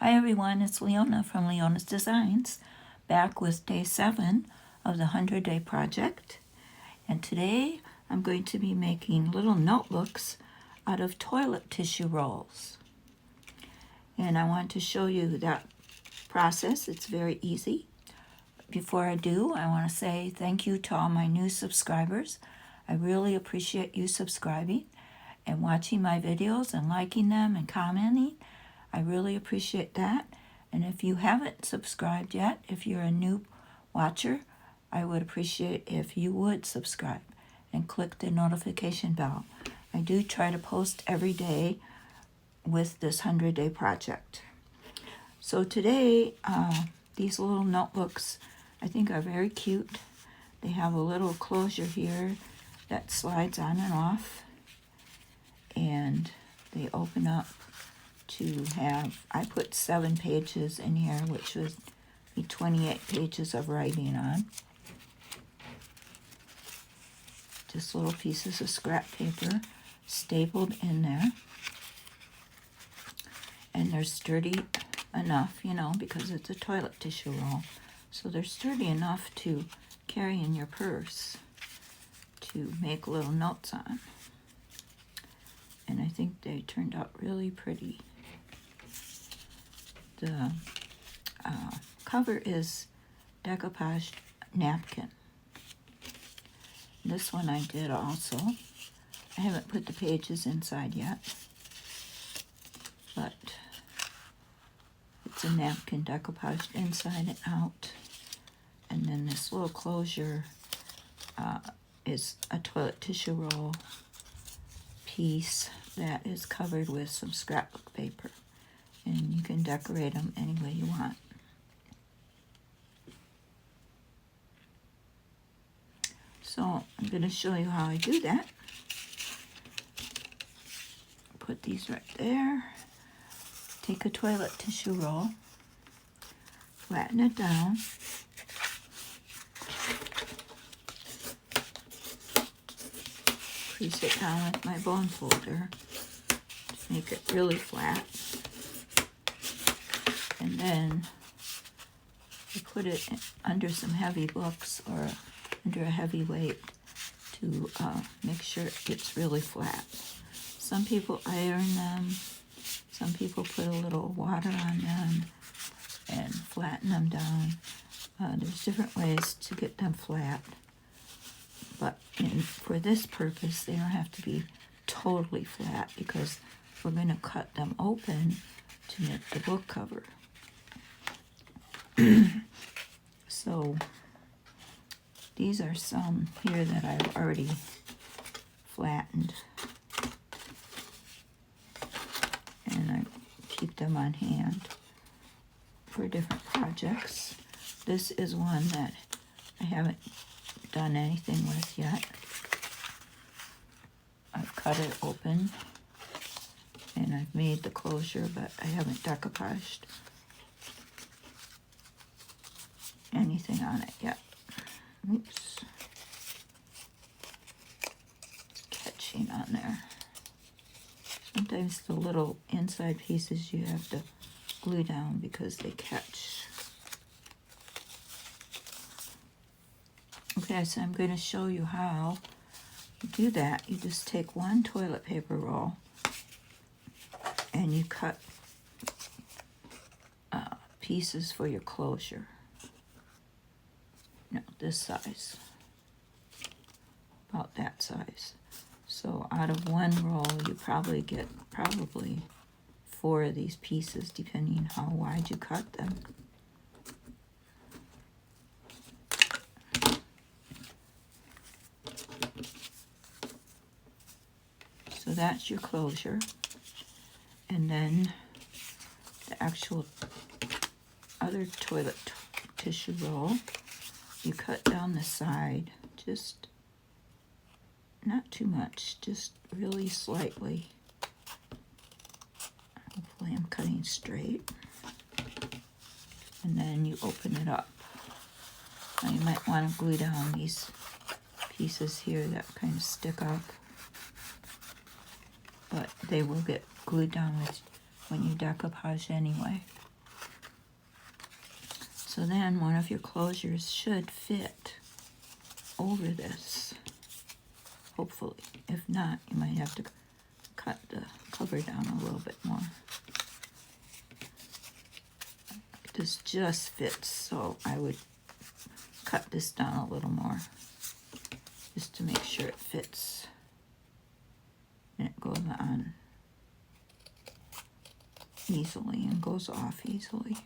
Hi everyone, it's Leona from Leona's Designs, back with day 7 of the 100-day project. And today I'm going to be making little notebooks out of toilet tissue rolls. And I want to show you that process. It's very easy. Before I do, I want to say thank you to all my new subscribers. I really appreciate you subscribing and watching my videos and liking them and commenting. I really appreciate that. And if you haven't subscribed yet, if you're a new watcher, I would appreciate if you would subscribe and click the notification bell. I do try to post every day with this 100-day project. So today, these little notebooks I think are very cute. They have a little closure here that slides on and off, and they open up to have, I put 7 pages in here, which would be 28 pages of writing on. Just little pieces of scrap paper stapled in there. And they're sturdy enough, because it's a toilet tissue roll. So they're sturdy enough to carry in your purse to make little notes on. And I think they turned out really pretty. The cover is decoupage napkin. This one I did also. I haven't put the pages inside yet, but it's a napkin decoupaged inside and out. And then this little closure is a toilet tissue roll piece that is covered with some scrapbook paper. And you can decorate them any way you want. So I'm going to show you how I do that. Put these right there. Take a toilet tissue roll, flatten it down, crease it down with my bone folder to make it really flat. And then I put it under some heavy books or under a heavy weight to make sure it gets really flat. Some people iron them. Some people put a little water on them and flatten them down. There's different ways to get them flat. But for this purpose, they don't have to be totally flat because we're going to cut them open to make the book cover. So these are some here that I've already flattened, and I keep them on hand for different projects. This is one that I haven't done anything with yet. I've cut it open and I've made the closure, but I haven't decoupaged anything on it yet. Oops. It's catching on there. Sometimes the little inside pieces you have to glue down because they catch. Okay, so I'm going to show you how you do that. You just take one toilet paper roll and you cut pieces for your closure. This size, about that size. So out of one roll, you probably get 4 of these pieces, depending how wide you cut them. So that's your closure. And then the actual other toilet tissue roll, you cut down the side, just not too much, just really slightly. Hopefully I'm cutting straight. And then you open it up. Now you might want to glue down these pieces here that kind of stick up, but they will get glued down when you decoupage anyway. So then one of your closures should fit over this, hopefully. If not, you might have to cut the cover down a little bit more. This just fits, so I would cut this down a little more just to make sure it fits and it goes on easily and goes off easily.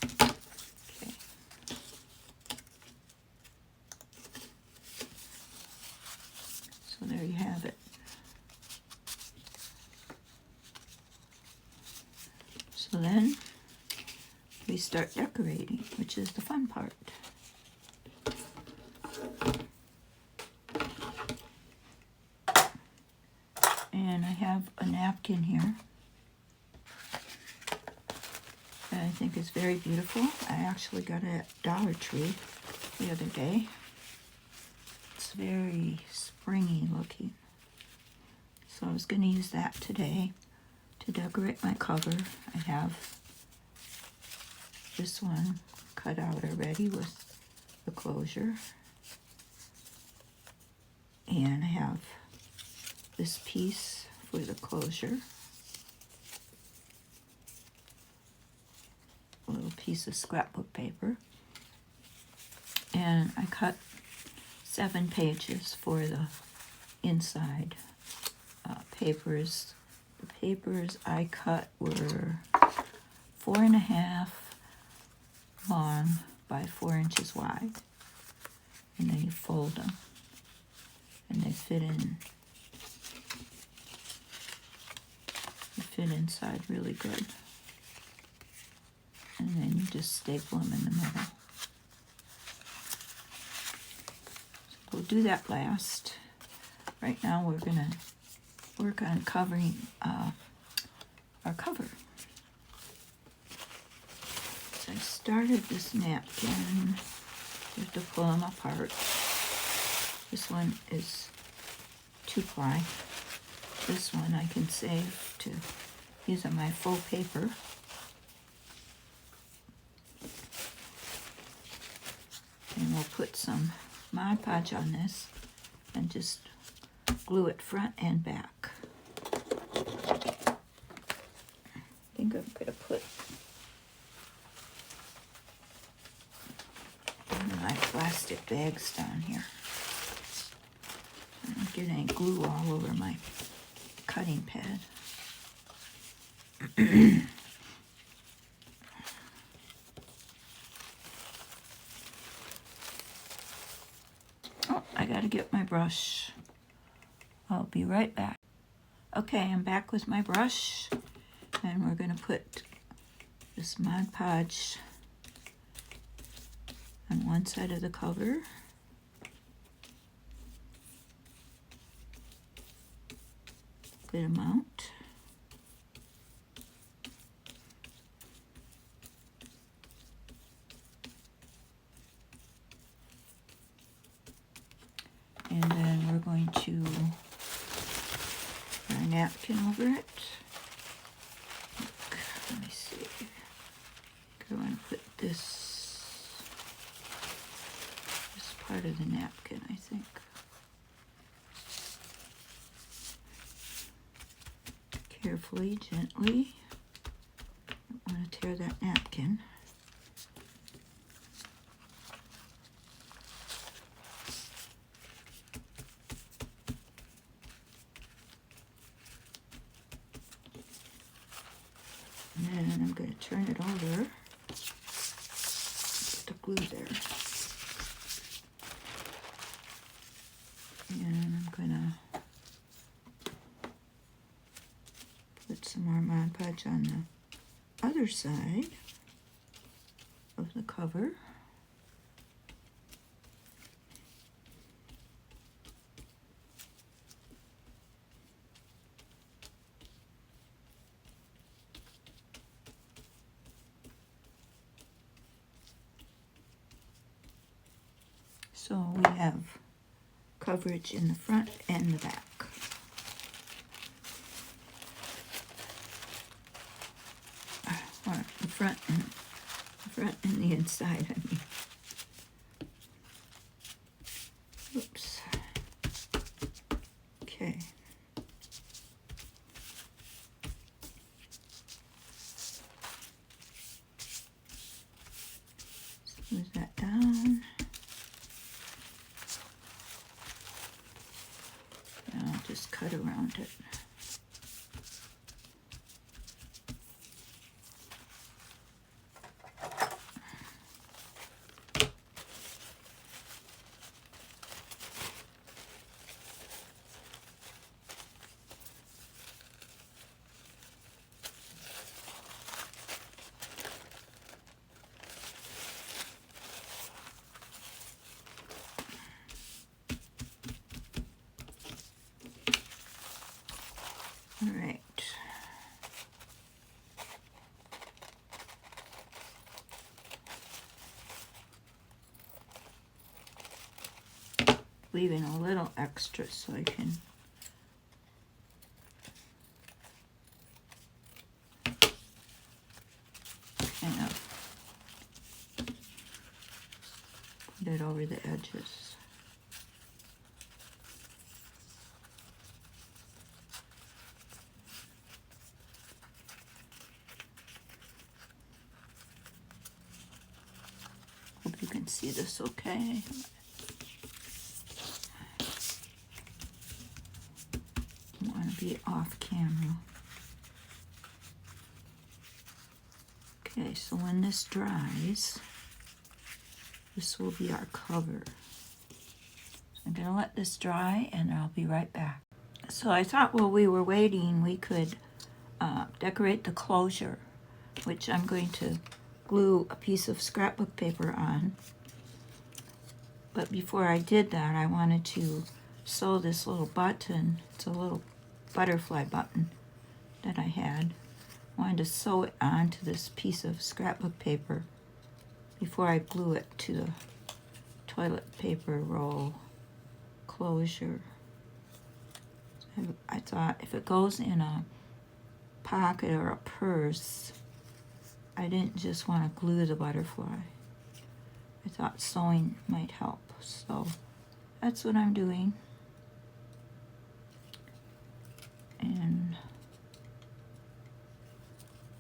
Okay. So there you have it. So then we start decorating, which is the fun part. And I have a napkin here that I think is very beautiful. I actually got it at Dollar Tree the other day. It's very springy looking. So I was going to use that today to decorate my cover. I have this one cut out already with the closure. And I have this piece for the closure. A little piece of scrapbook paper. And I cut 7 pages for the inside papers. The papers I cut were 4.5 long by 4 inches wide. And then you fold them. And they fit inside really good. And then you just staple them in the middle. So we'll do that last. Right now we're gonna work on covering our cover. So I started this napkin. You have to pull them apart. This one is 2-ply. This one I can save to use on my full paper. And we'll put some Mod Podge on this and just glue it front and back. I think I'm going to put my plastic bags down here. I don't get any glue all over my cutting pad. Oh, I gotta get my brush. I'll be right back. Okay, I'm back with my brush, and we're gonna put this Mod Podge on one side of the cover. Good amount. And then we're going to put a napkin over it. Let me see. I want to put this part of the napkin, I think. Carefully, gently. Don't want to tear that napkin. And then I'm going to turn it over. Put the glue there. And I'm going to put some more Mod Podge on the other side of the cover. So we have coverage in the front and the back. Or the front and front and the inside, I mean. Oops. Okay. Smooth that down. And I'll just cut around it. All right. Leaving a little extra so I can kind of put it over the edges. Hope you can see this okay. Want to be off camera. Okay, so when this dries, this will be our cover. So I'm going to let this dry and I'll be right back. So I thought while we were waiting, we could decorate the closure, which I'm going to glue a piece of scrapbook paper on. But before I did that, I wanted to sew this little button. It's a little butterfly button that I had. I wanted to sew it onto this piece of scrapbook paper before I glue it to the toilet paper roll closure. I thought if it goes in a pocket or a purse, I didn't just want to glue the butterfly. I thought sewing might help, so that's what I'm doing. And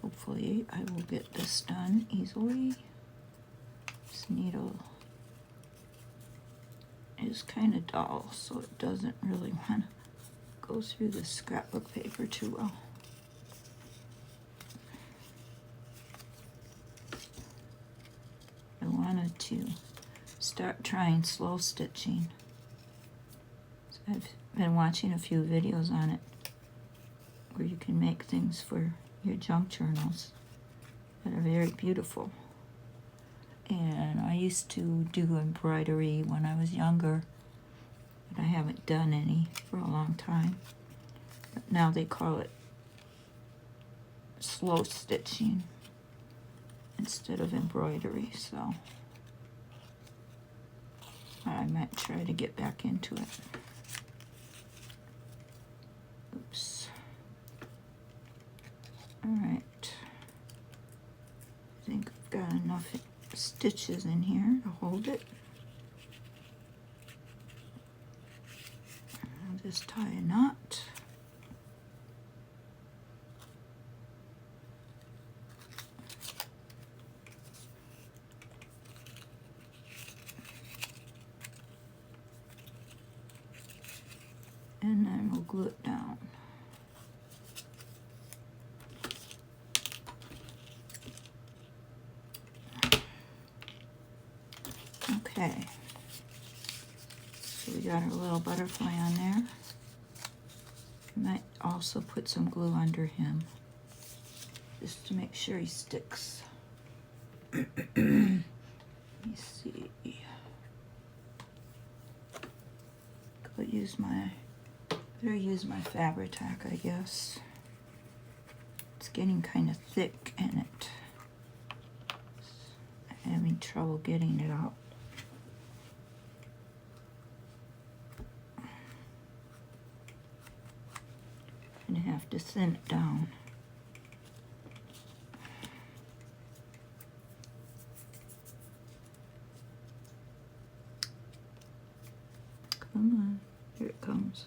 hopefully I will get this done easily. This needle is kind of dull, so it doesn't really want to go through the scrapbook paper too well. I wanted to start trying slow stitching. So I've been watching a few videos on it where you can make things for your junk journals that are very beautiful. And I used to do embroidery when I was younger, but I haven't done any for a long time. But now they call it slow stitching instead of embroidery, so I might try to get back into it. Oops. All right. I think I've got enough stitches in here to hold it. I'll just tie a knot. And then we'll glue it down. Okay, so we got our little butterfly on there. Might also put some glue under him, just to make sure he sticks. Let me see. Better use my Fabri-Tac, I guess. It's getting kind of thick in it. I'm having trouble getting it out. I'm gonna have to thin it down. comes.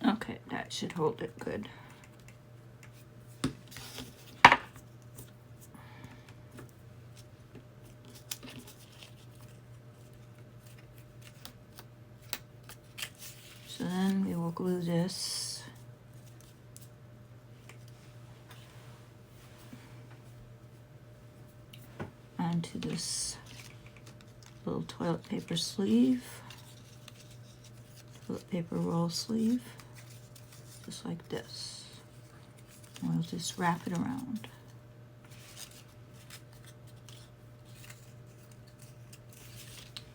Okay, that should hold it good. So then we will glue this onto this little toilet paper sleeve, toilet paper roll sleeve, just like this. And we'll just wrap it around.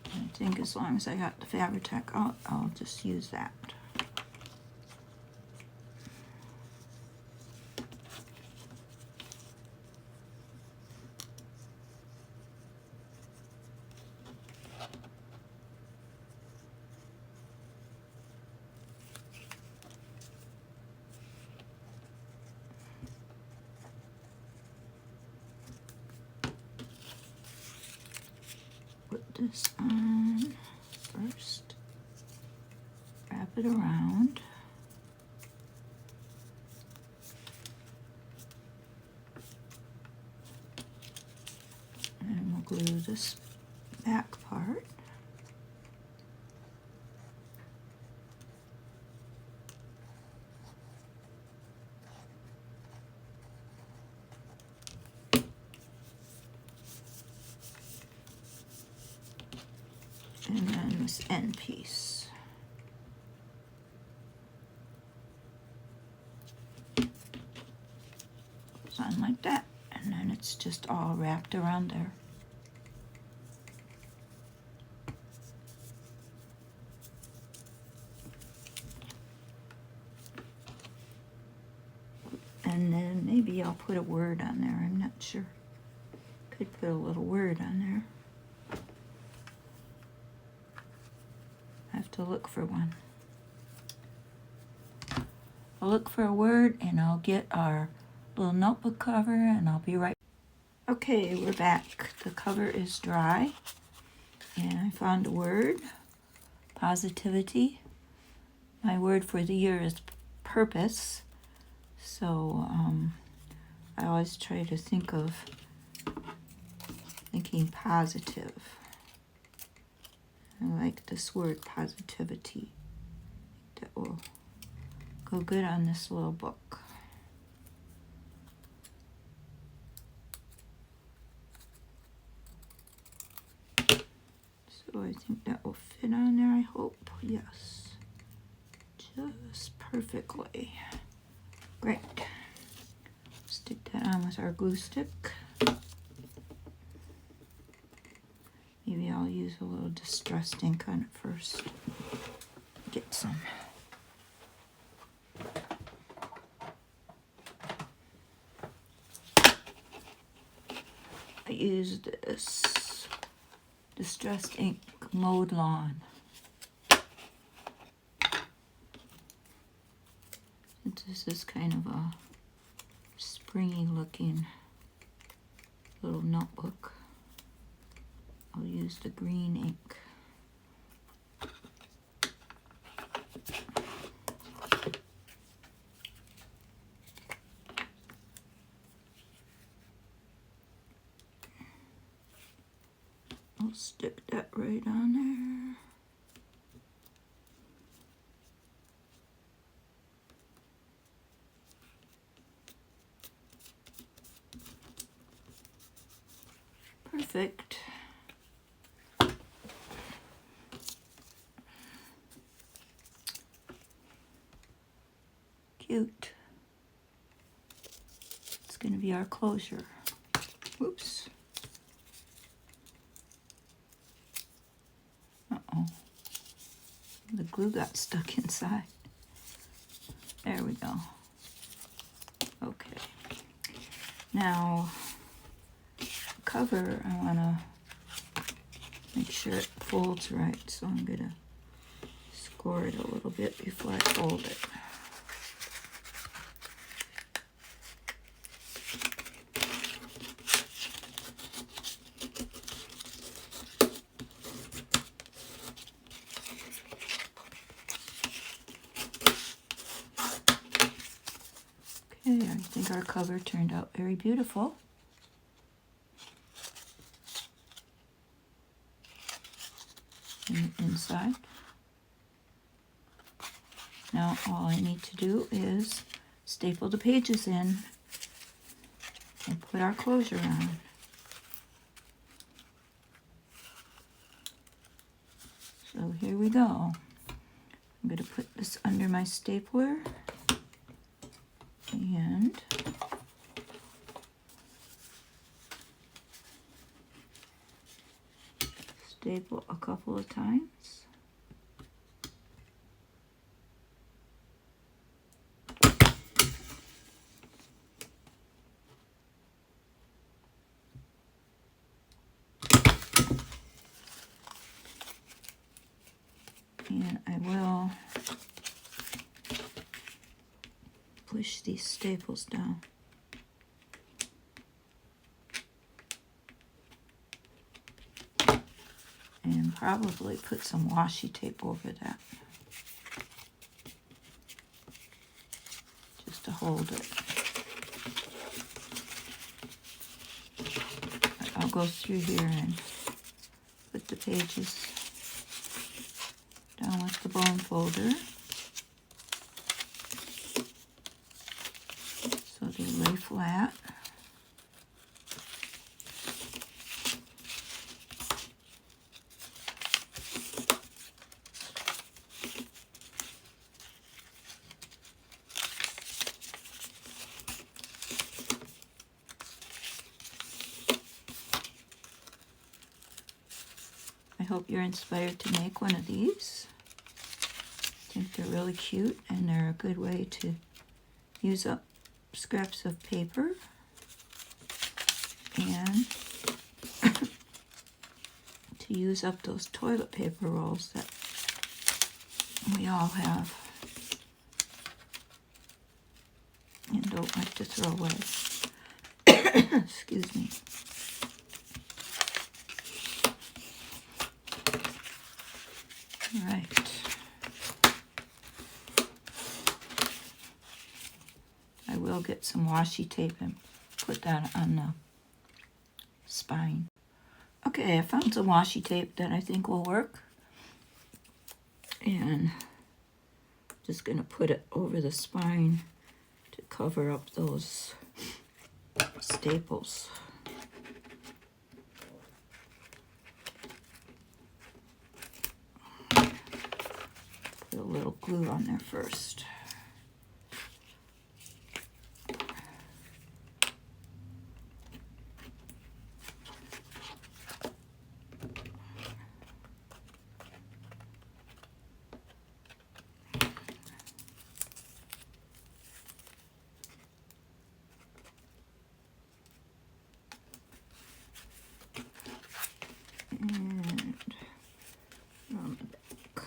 I think as long as I got the Fabri-Tac out, I'll just use that. Put this on first, wrap it around, and we'll glue this back part. And then this end piece. Goes on like that, and then it's just all wrapped around there. And then maybe I'll put a word on there, I'm not sure. Could put a little word on there. I have to look for one. I'll look for a word and I'll get our little notebook cover and I'll be right. Okay, we're back. The cover is dry and I found a word, positivity. My word for the year is purpose. So I always try to think of thinking positive. I like this word, positivity. That will go good on this little book. So I think that will fit on there, I hope. Yes. Just perfectly. Great. Stick that on with our glue stick. Maybe I'll use a little distressed ink on it first. Get some. I used this distressed ink Mowed Lawn. Since this is kind of a springy looking little notebook, I'll use the green ink. I'll stick that right on there. Perfect. Cute. It's going to be our closure. Whoops. Uh-oh. The glue got stuck inside. There we go. Okay. Now, cover, I want to make sure it folds right, so I'm going to score it a little bit before I fold it. I think our cover turned out very beautiful. And inside. Now all I need to do is staple the pages in and put our closure on. So here we go. I'm going to put this under my stapler and staple a couple of times. And I will push these staples down. And probably put some washi tape over that. Just to hold it. I'll go through here and put the pages down with the bone folder so they lay flat. I hope you're inspired to make one of these. I think they're really cute and they're a good way to use up scraps of paper and to use up those toilet paper rolls that we all have and don't like to throw away. Excuse me. All right. I will get some washi tape and put that on the spine. Okay, I found some washi tape that I think will work. And just going to put it over the spine to cover up those staples. Put a little glue on there first. And on the back.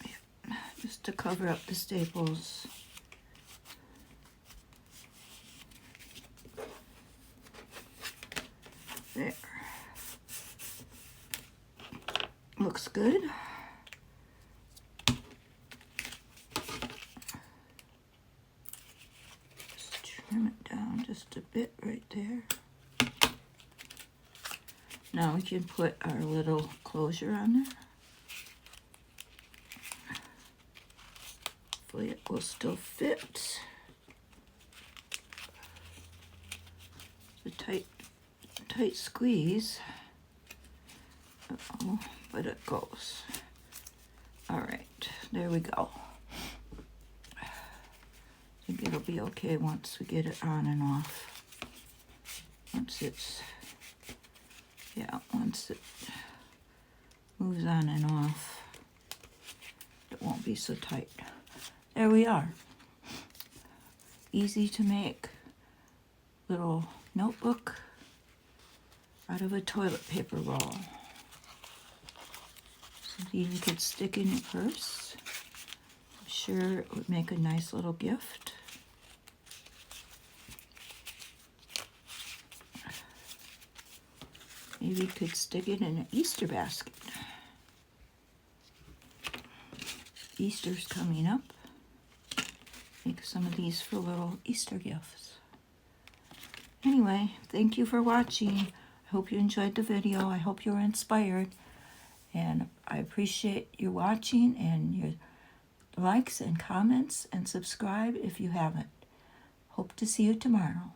Yeah, just to cover up the staples. There. Looks good. Just trim it down just a bit right there. Now we can put our little closure on there. Hopefully it will still fit. It's a tight squeeze. Uh-oh, but it goes. All right, there we go. I think it'll be okay once we get it on and off. Once it moves on and off, it won't be so tight. There we are. Easy to make little notebook out of a toilet paper roll. Something you could stick in your purse. I'm sure it would make a nice little gift. Maybe you could stick it in an Easter basket. Easter's coming up. Make some of these for little Easter gifts. Anyway, thank you for watching. I hope you enjoyed the video. I hope you were inspired. And I appreciate your watching and your likes and comments, and subscribe if you haven't. Hope to see you tomorrow.